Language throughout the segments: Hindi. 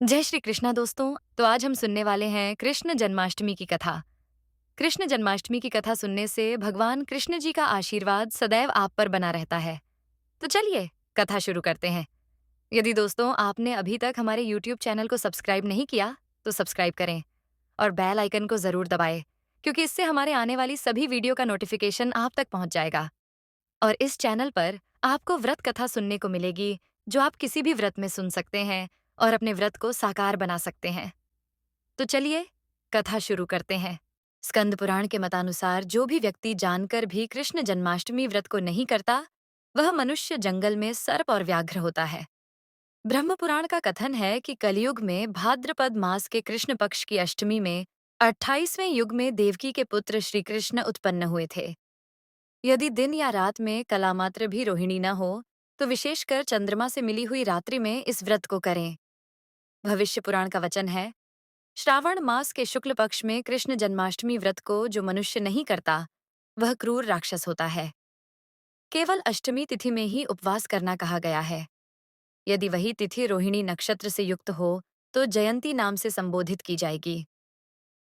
जय श्री कृष्णा दोस्तों। तो आज हम सुनने वाले हैं कृष्ण जन्माष्टमी की कथा। कृष्ण जन्माष्टमी की कथा सुनने से भगवान कृष्ण जी का आशीर्वाद सदैव आप पर बना रहता है। तो चलिए कथा शुरू करते हैं। यदि दोस्तों आपने अभी तक हमारे YouTube चैनल को सब्सक्राइब नहीं किया तो सब्सक्राइब करें और बेल आइकन को जरूर दबाएं, क्योंकि इससे हमारे आने वाली सभी वीडियो का नोटिफिकेशन आप तक पहुंच जाएगा। और इस चैनल पर आपको व्रत कथा सुनने को मिलेगी, जो आप किसी भी व्रत में सुन सकते हैं और अपने व्रत को साकार बना सकते हैं। तो चलिए कथा शुरू करते हैं। स्कंद पुराण के मतानुसार जो भी व्यक्ति जानकर भी कृष्ण जन्माष्टमी व्रत को नहीं करता, वह मनुष्य जंगल में सर्प और व्याघ्र होता है। ब्रह्म पुराण का कथन है कि कलयुग में भाद्रपद मास के कृष्ण पक्ष की अष्टमी में 28वें युग में देवकी के पुत्र श्री कृष्ण उत्पन्न हुए थे। यदि दिन या रात में कला मात्र भी रोहिणी न हो, तो विशेषकर चंद्रमा से मिली हुई रात्रि में इस व्रत को करें। भविष्य पुराण का वचन है, श्रावण मास के शुक्ल पक्ष में कृष्ण जन्माष्टमी व्रत को जो मनुष्य नहीं करता, वह क्रूर राक्षस होता है। केवल अष्टमी तिथि में ही उपवास करना कहा गया है। यदि वही तिथि रोहिणी नक्षत्र से युक्त हो, तो जयंती नाम से संबोधित की जाएगी।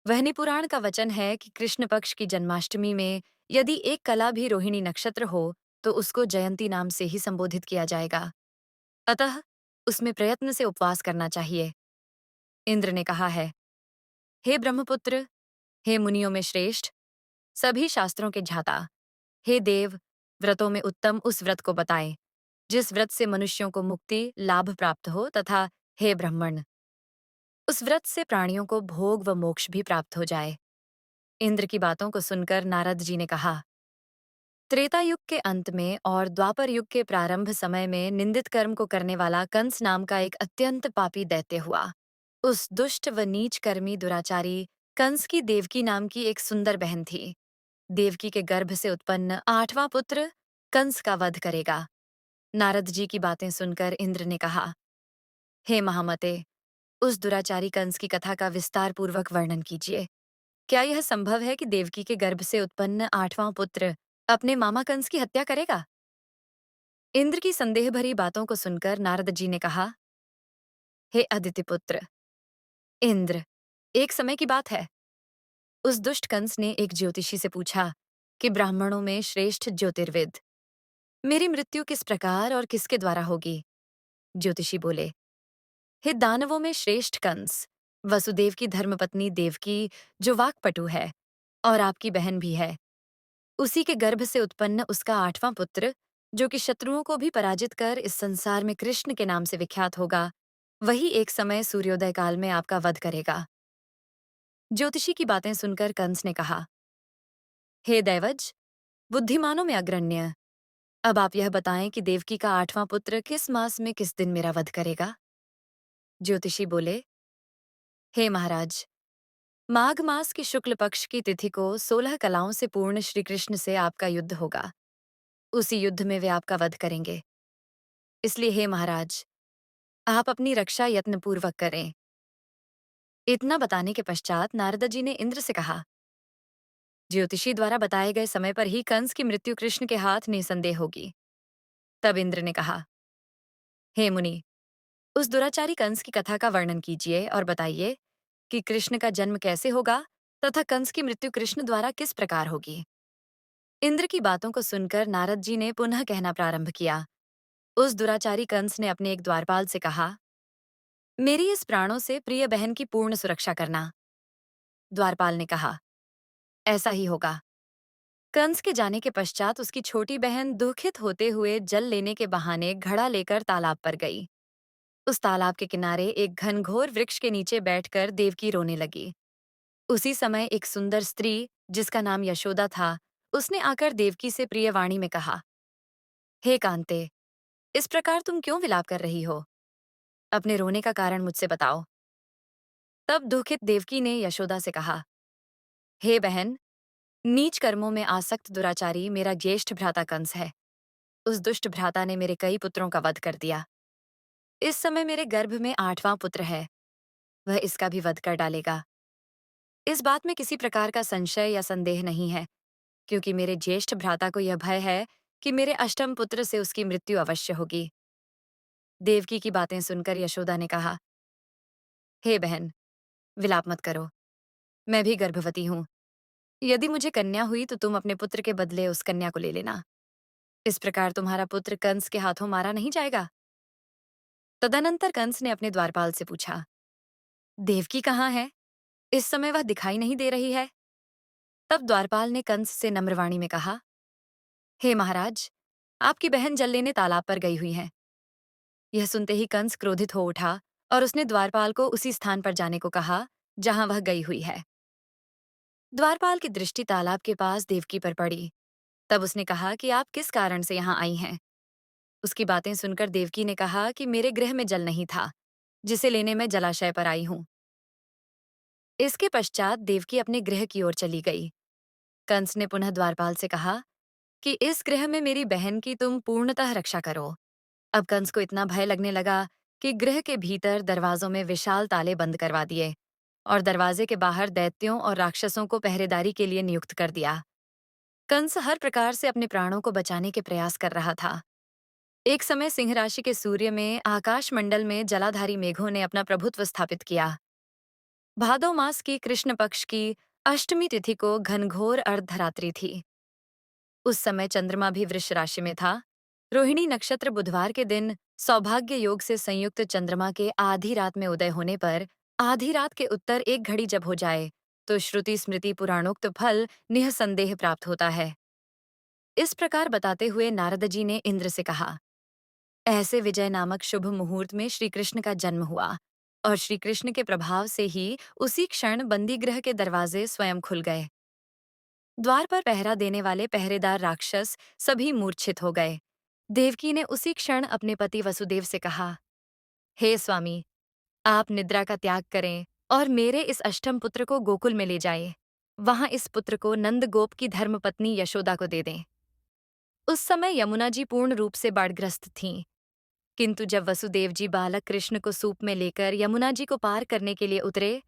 वहनी पुराण का वचन है कि कृष्ण पक्ष की जन्माष्टमी में यदि एक कला भी रोहिणी नक्षत्र हो, तो उसको जयंती नाम से ही संबोधित किया जाएगा। अतः उसमें प्रयत्न से उपवास करना चाहिए। इंद्र ने कहा है, हे ब्रह्मपुत्र, हे मुनियों में श्रेष्ठ, सभी शास्त्रों के झाता, हे देव, व्रतों में उत्तम उस व्रत को बताएं जिस व्रत से मनुष्यों को मुक्ति लाभ प्राप्त हो, तथा हे ब्राह्मण, उस व्रत से प्राणियों को भोग व मोक्ष भी प्राप्त हो जाए। इंद्र की बातों को सुनकर नारद जी ने कहा, त्रेता युग के अंत में और द्वापर युग के प्रारंभ समय में निंदित कर्म को करने वाला कंस नाम का एक अत्यंत पापी दैत्य हुआ। उस दुष्ट व नीच कर्मी दुराचारी कंस की देवकी नाम की एक सुंदर बहन थी। देवकी के गर्भ से उत्पन्न 8वां पुत्र कंस का वध करेगा। नारद जी की बातें सुनकर इंद्र ने कहा, हे महामते, उस दुराचारी कंस की कथा का विस्तार पूर्वक वर्णन कीजिए। क्या यह संभव है कि देवकी के गर्भ से उत्पन्न 8वां पुत्र अपने मामा कंस की हत्या करेगा? इंद्र की संदेह भरी बातों को सुनकर नारद जी ने कहा, हे अदिति पुत्र इंद्र, एक समय की बात है। उस दुष्ट कंस ने एक ज्योतिषी से पूछा कि ब्राह्मणों में श्रेष्ठ ज्योतिर्विद, मेरी मृत्यु किस प्रकार और किसके द्वारा होगी? ज्योतिषी बोले, हे दानवों में श्रेष्ठ कंस, वसुदेव की धर्मपत्नी देवकी, जो वाक्पटु है और आपकी बहन भी है, उसी के गर्भ से उत्पन्न उसका 8वां पुत्र, जो कि शत्रुओं को भी पराजित कर इस संसार में कृष्ण के नाम से विख्यात होगा, वही एक समय सूर्योदय काल में आपका वध करेगा। ज्योतिषी की बातें सुनकर कंस ने कहा, हे दैवज, बुद्धिमानों में अग्रण्य, अब आप यह बताएं कि देवकी का 8वां पुत्र किस मास में किस दिन मेरा वध करेगा? ज्योतिषी बोले, हे महाराज, माघ मास की शुक्ल पक्ष की तिथि को 16 कलाओं से पूर्ण श्री कृष्ण से आपका युद्ध होगा। उसी युद्ध में वे आपका वध करेंगे। इसलिए हे महाराज, आप अपनी रक्षा यत्नपूर्वक करें। इतना बताने के पश्चात नारद जी ने इंद्र से कहा, ज्योतिषी द्वारा बताए गए समय पर ही कंस की मृत्यु कृष्ण के हाथ निसंदेह होगी। तब इंद्र ने कहा, हे मुनि, उस दुराचारी कंस की कथा का वर्णन कीजिए और बताइए कि कृष्ण का जन्म कैसे होगा तथा कंस की मृत्यु कृष्ण द्वारा किस प्रकार होगी। इंद्र की बातों को सुनकर नारद जी ने पुनः कहना प्रारंभ किया। उस दुराचारी कंस ने अपने एक द्वारपाल से कहा, मेरी इस प्राणों से प्रिय बहन की पूर्ण सुरक्षा करना। द्वारपाल ने कहा, ऐसा ही होगा। कंस के जाने के पश्चात उसकी छोटी बहन दुखित होते हुए जल लेने के बहाने घड़ा लेकर तालाब पर गई। उस तालाब के किनारे एक घनघोर वृक्ष के नीचे बैठकर देवकी रोने लगी। उसी समय एक सुंदर स्त्री, जिसका नाम यशोदा था, उसने आकर देवकी से प्रिय वाणी में कहा, हे कांते, इस प्रकार तुम क्यों विलाप कर रही हो? अपने रोने का कारण मुझसे बताओ। तब दुखित देवकी ने यशोदा से कहा, हे बहन, नीच कर्मों में आसक्त दुराचारी मेरा ज्येष्ठ भ्राता कंस है। उस दुष्ट भ्राता ने मेरे कई पुत्रों का वध कर दिया। इस समय मेरे गर्भ में 8वां पुत्र है, वह इसका भी वध कर डालेगा। इस बात में किसी प्रकार का संशय या संदेह नहीं है, क्योंकि मेरे ज्येष्ठ भ्राता को यह भय है कि मेरे अष्टम पुत्र से उसकी मृत्यु अवश्य होगी। देवकी की बातें सुनकर यशोदा ने कहा, हे बहन, विलाप मत करो। मैं भी गर्भवती हूँ। यदि मुझे कन्या हुई तो तुम अपने पुत्र के बदले उस कन्या को ले लेना। इस प्रकार तुम्हारा पुत्र कंस के हाथों मारा नहीं जाएगा। तदनंतर कंस ने अपने द्वारपाल से पूछा, देवकी कहाँ है? इस समय वह दिखाई नहीं दे रही है। तब द्वारपाल ने कंस से नम्रवाणी में कहा, हे महाराज, आपकी बहन जल लेने तालाब पर गई हुई है। यह सुनते ही कंस क्रोधित हो उठा और उसने द्वारपाल को उसी स्थान पर जाने को कहा जहां वह गई हुई है। द्वारपाल की दृष्टि तालाब के पास देवकी पर पड़ी। तब उसने कहा कि आप किस कारण से यहाँ आई हैं? उसकी बातें सुनकर देवकी ने कहा कि मेरे गृह में जल नहीं था, जिसे लेने मैं जलाशय पर आई हूँ। इसके पश्चात देवकी अपने गृह की ओर चली गई। कंस ने पुनः द्वारपाल से कहा कि इस गृह में मेरी बहन की तुम पूर्णतः रक्षा करो। अब कंस को इतना भय लगने लगा कि गृह के भीतर दरवाजों में विशाल ताले बंद करवा दिए और दरवाजे के बाहर दैत्यों और राक्षसों को पहरेदारी के लिए नियुक्त कर दिया। कंस हर प्रकार से अपने प्राणों को बचाने के प्रयास कर रहा था। एक समय सिंह राशि के सूर्य में आकाश मंडल में जलाधारी मेघों ने अपना प्रभुत्व स्थापित किया। भादो मास की कृष्ण पक्ष की अष्टमी तिथि को घनघोर अर्धरात्रि थी। उस समय चंद्रमा भी वृष राशि में था। रोहिणी नक्षत्र बुधवार के दिन सौभाग्य योग से संयुक्त चंद्रमा के आधी रात में उदय होने पर आधी रात के उत्तर एक घड़ी जब हो जाए तो श्रुति स्मृति पुराणोक्त फल निःसंदेह प्राप्त होता है। इस प्रकार बताते हुए नारद जी ने इंद्र से कहा, ऐसे विजय नामक शुभ मुहूर्त में श्री कृष्ण का जन्म हुआ और श्री कृष्ण के प्रभाव से ही उसी क्षण बंदीगृह के दरवाजे स्वयं खुल गए। द्वार पर पहरा देने वाले पहरेदार राक्षस सभी मूर्छित हो गए। देवकी ने उसी क्षण अपने पति वसुदेव से कहा, हे स्वामी, आप निद्रा का त्याग करें और मेरे इस अष्टम पुत्र को गोकुल में ले जाएं। वहां इस पुत्र को नंदगोप की धर्मपत्नी यशोदा को दे दें। उस समय यमुना जी पूर्ण रूप से बाढ़ग्रस्त थीं, किंतु जब वसुदेव जी बालक कृष्ण को सूप में लेकर यमुना जी को पार करने के लिए उतरे,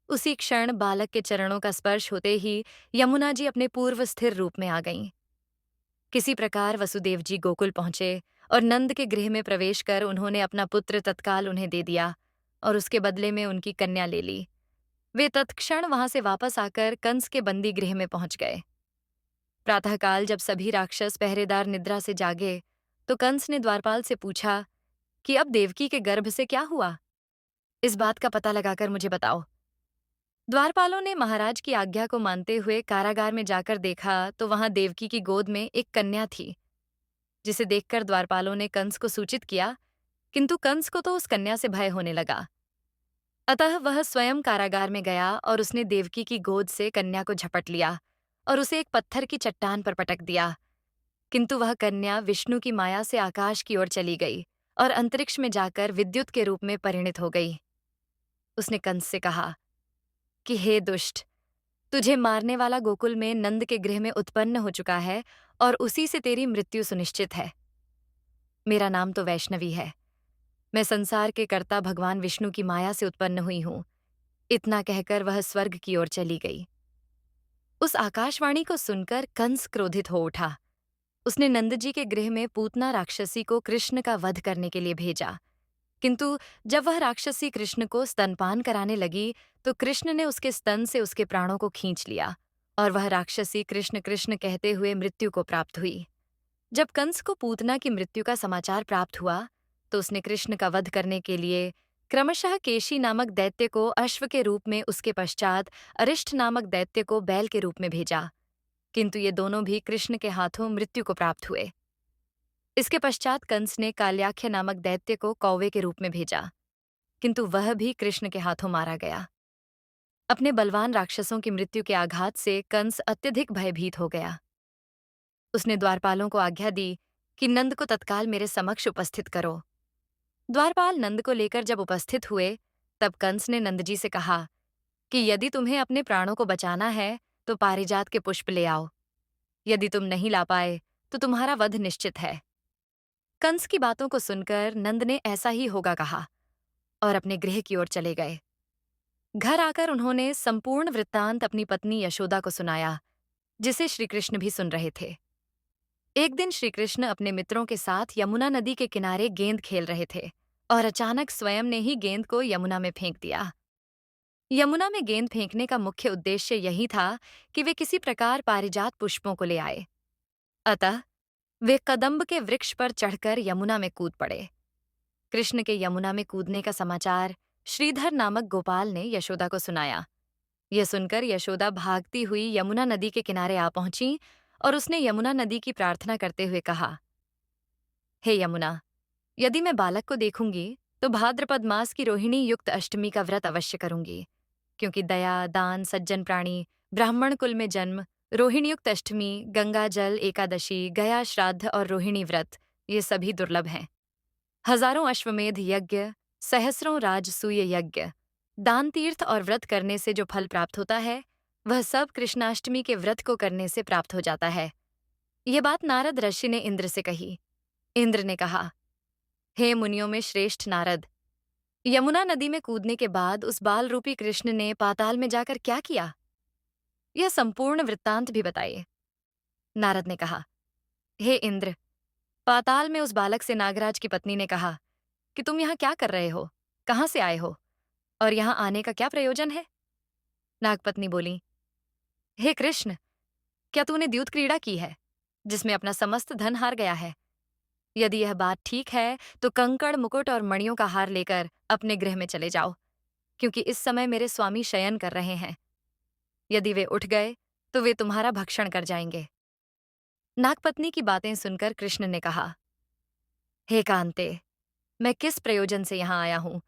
उसी क्षण बालक के चरणों का स्पर्श होते ही यमुना जी अपने पूर्व स्थिर रूप में आ गईं। किसी प्रकार वसुदेव जी गोकुल पहुंचे और नंद के गृह में प्रवेश कर उन्होंने अपना पुत्र तत्काल उन्हें दे दिया और उसके बदले में उनकी कन्या ले ली। वे तत्क्षण वहां से वापस आकर कंस के बंदी गृह में पहुंच गए। प्रातःकाल जब सभी राक्षस पहरेदार निद्रा से जागे तो कंस ने द्वारपाल से पूछा कि अब देवकी के गर्भ से क्या हुआ? इस बात का पता लगाकर मुझे बताओ। द्वारपालों ने महाराज की आज्ञा को मानते हुए कारागार में जाकर देखा तो वहां देवकी की गोद में एक कन्या थी, जिसे देखकर द्वारपालों ने कंस को सूचित किया, किंतु कंस को तो उस कन्या से भय होने लगा। अतः वह स्वयं कारागार में गया और उसने देवकी की गोद से कन्या को झपट लिया और उसे एक पत्थर की चट्टान पर पटक दिया। किंतु वह कन्या विष्णु की माया से आकाश की ओर चली गई और अंतरिक्ष में जाकर विद्युत के रूप में परिणित हो गई। उसने कंस से कहा कि हे दुष्ट, तुझे मारने वाला गोकुल में नंद के गृह में उत्पन्न हो चुका है और उसी से तेरी मृत्यु सुनिश्चित है। मेरा नाम तो वैष्णवी है। मैं संसार के कर्ता भगवान विष्णु की माया से उत्पन्न हुई हूं। इतना कहकर वह स्वर्ग की ओर चली गई। उस आकाशवाणी को सुनकर कंस क्रोधित हो उठा। उसने नंद जी के गृह में पूतना राक्षसी को कृष्ण का वध करने के लिए भेजा, किंतु जब वह राक्षसी कृष्ण को स्तनपान कराने लगी तो कृष्ण ने उसके स्तन से उसके प्राणों को खींच लिया और वह राक्षसी कृष्ण कृष्ण कहते हुए मृत्यु को प्राप्त हुई। जब कंस को पूतना की मृत्यु का समाचार प्राप्त हुआ तो उसने कृष्ण का वध करने के लिए क्रमशः केशी नामक दैत्य को अश्व के रूप में, उसके पश्चात अरिष्ट नामक दैत्य को बैल के रूप में भेजा, किंतु ये दोनों भी कृष्ण के हाथों मृत्यु को प्राप्त हुए। इसके पश्चात कंस ने काल्याख्य नामक दैत्य को कौवे के रूप में भेजा, किंतु वह भी कृष्ण के हाथों मारा गया। अपने बलवान राक्षसों की मृत्यु के आघात से कंस अत्यधिक भयभीत हो गया। उसने द्वारपालों को आज्ञा दी कि नंद को तत्काल मेरे समक्ष उपस्थित करो। द्वारपाल नंद को लेकर जब उपस्थित हुए तब कंस ने नंद जी से कहा कि यदि तुम्हें अपने प्राणों को बचाना है तो पारिजात के पुष्प ले आओ। यदि तुम नहीं ला पाए तो तुम्हारा वध निश्चित है। कंस की बातों को सुनकर नंद ने ऐसा ही होगा कहा और अपने गृह की ओर चले गए। घर आकर उन्होंने संपूर्ण वृत्तांत अपनी पत्नी यशोदा को सुनाया, जिसे श्रीकृष्ण भी सुन रहे थे। एक दिन श्रीकृष्ण अपने मित्रों के साथ यमुना नदी के किनारे गेंद खेल रहे थे और अचानक स्वयं ने ही गेंद को यमुना में फेंक दिया। यमुना में गेंद फेंकने का मुख्य उद्देश्य यही था कि वे किसी प्रकार पारिजात पुष्पों को ले आए। अतः वे कदम्ब के वृक्ष पर चढ़कर यमुना में कूद पड़े। कृष्ण के यमुना में कूदने का समाचार श्रीधर नामक गोपाल ने यशोदा को सुनाया। यह सुनकर यशोदा भागती हुई यमुना नदी के किनारे आ पहुंची और उसने यमुना नदी की प्रार्थना करते हुए कहा, हे यमुना, यदि मैं बालक को देखूंगी तो भाद्रपद मास की रोहिणी युक्त अष्टमी का व्रत अवश्य करूंगी, क्योंकि दया, दान, सज्जन प्राणी, ब्राह्मण कुल में जन्म, रोहिणी युक्त अष्टमी, गंगा जल एकादशी, गया श्राद्ध और रोहिणी व्रत ये सभी दुर्लभ हैं। हजारों अश्वमेध यज्ञ, सहस्रों राजसूय यज्ञ, दान तीर्थ और व्रत करने से जो फल प्राप्त होता है, वह सब कृष्णाष्टमी के व्रत को करने से प्राप्त हो जाता है। ये बात नारद ऋषि ने इंद्र से कही। इंद्र ने कहा, हे मुनियों में श्रेष्ठ नारद, यमुना नदी में कूदने के बाद उस बाल रूपी कृष्ण ने पाताल में जाकर क्या किया? यह संपूर्ण वृत्तांत भी बताइए। नारद ने कहा, हे इंद्र, पाताल में उस बालक से नागराज की पत्नी ने कहा कि तुम यहाँ क्या कर रहे हो? कहाँ से आए हो? और यहाँ आने का क्या प्रयोजन है? नागपत्नी बोली, हे कृष्ण, क्या तूने द्यूत क्रीड़ा की है, जिसमें अपना समस्त धन हार गया है? यदि यह बात ठीक है तो कंकड़, मुकुट और मणियों का हार लेकर अपने गृह में चले जाओ, क्योंकि इस समय मेरे स्वामी शयन कर रहे हैं। यदि वे उठ गए तो वे तुम्हारा भक्षण कर जाएंगे। नागपत्नी की बातें सुनकर कृष्ण ने कहा, हे कांते, मैं किस प्रयोजन से यहाँ आया हूँ,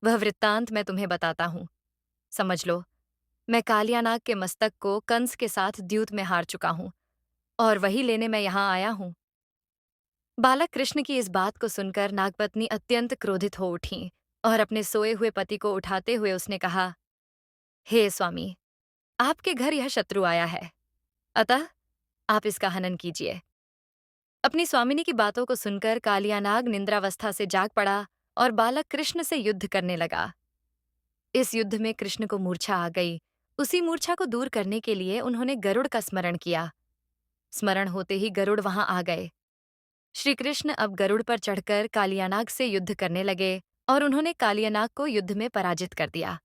वह वृत्तांत मैं तुम्हें बताता हूँ। समझ लो, मैं कालियानाग के मस्तक को कंस के साथ द्यूत में हार चुका हूँ और वही लेने मैं यहाँ आया हूँ। बालक कृष्ण की इस बात को सुनकर नागपत्नी अत्यंत क्रोधित हो उठी और अपने सोए हुए पति को उठाते हुए उसने कहा, हे स्वामी, आपके घर यह शत्रु आया है, अतः आप इसका हनन कीजिए। अपनी स्वामिनी की बातों को सुनकर कालियानाग निंद्रावस्था से जाग पड़ा और बालक कृष्ण से युद्ध करने लगा। इस युद्ध में कृष्ण को मूर्छा आ गई। उसी मूर्छा को दूर करने के लिए उन्होंने गरुड़ का स्मरण किया। स्मरण होते ही गरुड़ वहां आ गए। श्री कृष्ण अब गरुड़ पर चढ़कर कालियानाग से युद्ध करने लगे और उन्होंने कालियानाग को युद्ध में पराजित कर दिया।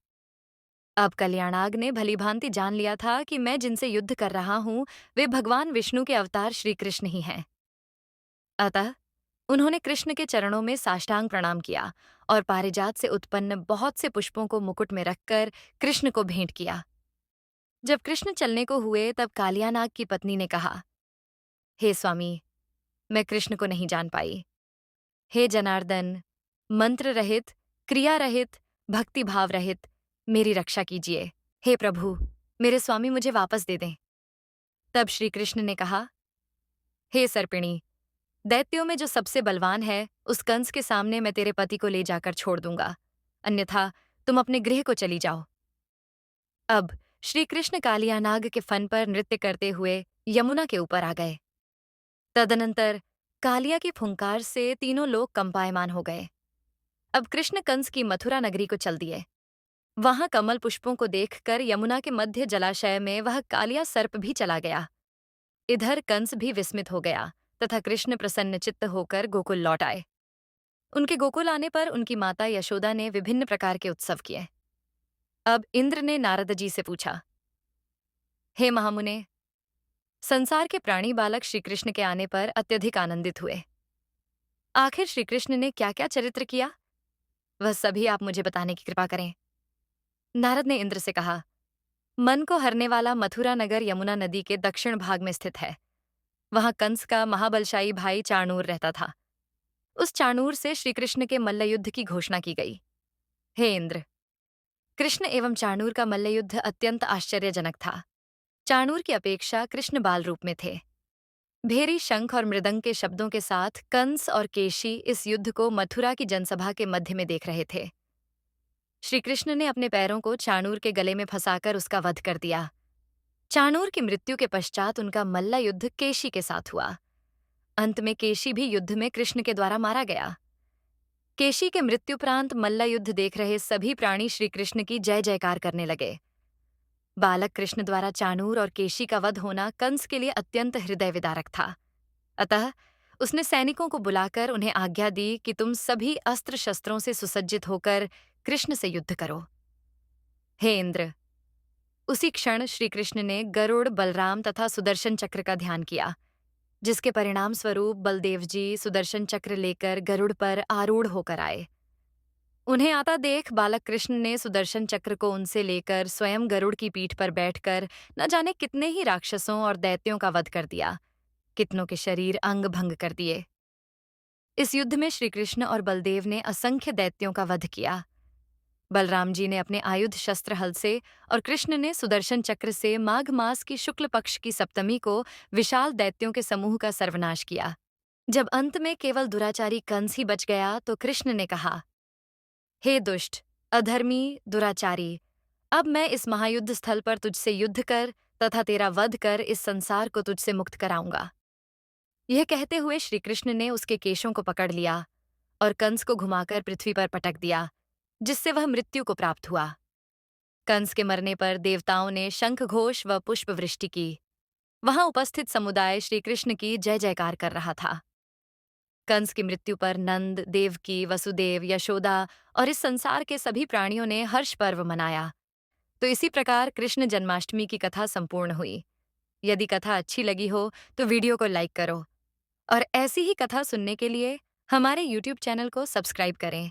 अब कल्याणाग ने भलीभांति जान लिया था कि मैं जिनसे युद्ध कर रहा हूं वे भगवान विष्णु के अवतार श्री कृष्ण ही हैं। अतः उन्होंने कृष्ण के चरणों में साष्टांग प्रणाम किया और पारिजात से उत्पन्न बहुत से पुष्पों को मुकुट में रखकर कृष्ण को भेंट किया। जब कृष्ण चलने को हुए तब कालियानाग की पत्नी ने कहा, हे स्वामी, मैं कृष्ण को नहीं जान पाई। हे जनार्दन, मंत्र रहित, क्रिया रहित, भक्ति भाव रहित मेरी रक्षा कीजिए। हे प्रभु, मेरे स्वामी मुझे वापस दे दें। तब श्री कृष्ण ने कहा, हे सर्पिणी, दैत्यों में जो सबसे बलवान है उस कंस के सामने मैं तेरे पति को ले जाकर छोड़ दूंगा, अन्यथा तुम अपने गृह को चली जाओ। अब श्री कृष्ण कालियानाग के फन पर नृत्य करते हुए यमुना के ऊपर आ गए। तदनंतर कालिया की फुंकार से तीनों लोग कंपायमान हो गए। अब कृष्ण कंस की मथुरा नगरी को चल दिए। वहां कमल पुष्पों को देखकर यमुना के मध्य जलाशय में वह कालिया सर्प भी चला गया। इधर कंस भी विस्मित हो गया तथा कृष्ण प्रसन्नचित्त होकर गोकुल लौट आए। उनके गोकुल आने पर उनकी माता यशोदा ने विभिन्न प्रकार के उत्सव किए। अब इंद्र ने नारद जी से पूछा, हे महामुने, संसार के प्राणी बालक श्री कृष्ण के आने पर अत्यधिक आनंदित हुए। आखिर श्री कृष्ण ने क्या क्या चरित्र किया, वह सभी आप मुझे बताने की कृपा करें। नारद ने इंद्र से कहा, मन को हरने वाला मथुरा नगर यमुना नदी के दक्षिण भाग में स्थित है। वहां कंस का महाबलशाही भाई चाणूर रहता था। उस चाणूर से श्री कृष्ण के मल्लयुद्ध की घोषणा की गई। हे इंद्र, कृष्ण एवं चाणूर का मल्लयुद्ध अत्यंत आश्चर्यजनक था। चाणूर की अपेक्षा कृष्ण बाल रूप में थे। भेरी शंख और मृदंग के शब्दों के साथ कंस और केशी इस युद्ध को मथुरा की जनसभा के मध्य में देख रहे थे। श्री कृष्ण ने अपने पैरों को चाणूर के गले में फंसाकर उसका वध कर दिया। चाणूर की मृत्यु के पश्चात उनका मल्ल युद्ध केशी के साथ हुआ। अंत में केशी भी युद्ध में कृष्ण के द्वारा मारा गया। केशी के मृत्युपरांत मल्ल युद्ध देख रहे सभी प्राणी श्री कृष्ण की जय जयकार करने लगे। बालक कृष्ण द्वारा चाणूर और केशी का वध होना कंस के लिए अत्यंत हृदय विदारक था। अतः उसने सैनिकों को बुलाकर उन्हें आज्ञा दी कि तुम सभी अस्त्र शस्त्रों से सुसज्जित होकर कृष्ण से युद्ध करो। हे इंद्र! उसी क्षण श्री कृष्ण ने गरुड़, बलराम तथा सुदर्शन चक्र का ध्यान किया, जिसके परिणाम स्वरूप बलदेव जी सुदर्शन चक्र लेकर गरुड़ पर आरूढ़ होकर आए। उन्हें आता देख बालक कृष्ण ने सुदर्शन चक्र को उनसे लेकर स्वयं गरुड़ की पीठ पर बैठकर न जाने कितने ही राक्षसों और दैत्यों का वध कर दिया, कितनों के शरीर अंग भंग कर दिए। इस युद्ध में श्री कृष्ण और बलदेव ने असंख्य दैत्यों का वध किया। बलराम जी ने अपने आयुध शस्त्र हल से और कृष्ण ने सुदर्शन चक्र से माघ मास की शुक्ल पक्ष की सप्तमी को विशाल दैत्यों के समूह का सर्वनाश किया। जब अंत में केवल दुराचारी कंस ही बच गया तो कृष्ण ने कहा, हे दुष्ट, अधर्मी, दुराचारी, अब मैं इस महायुद्ध स्थल पर तुझसे युद्ध कर तथा तेरा वध कर इस संसार को तुझसे मुक्त कराऊंगा। यह कहते हुए श्री कृष्ण ने उसके केशों को पकड़ लिया और कंस को घुमाकर पृथ्वी पर पटक दिया, जिससे वह मृत्यु को प्राप्त हुआ। कंस के मरने पर देवताओं ने शंख घोष व पुष्प वृष्टि की। वहां उपस्थित समुदाय श्री कृष्ण की जय जयकार कर रहा था। कंस की मृत्यु पर नंद, देवकी, वसुदेव, यशोदा और इस संसार के सभी प्राणियों ने हर्ष पर्व मनाया। तो इसी प्रकार कृष्ण जन्माष्टमी की कथा संपूर्ण हुई। यदि कथा अच्छी लगी हो तो वीडियो को लाइक करो और ऐसी ही कथा सुनने के लिए हमारे YouTube चैनल को सब्सक्राइब करें।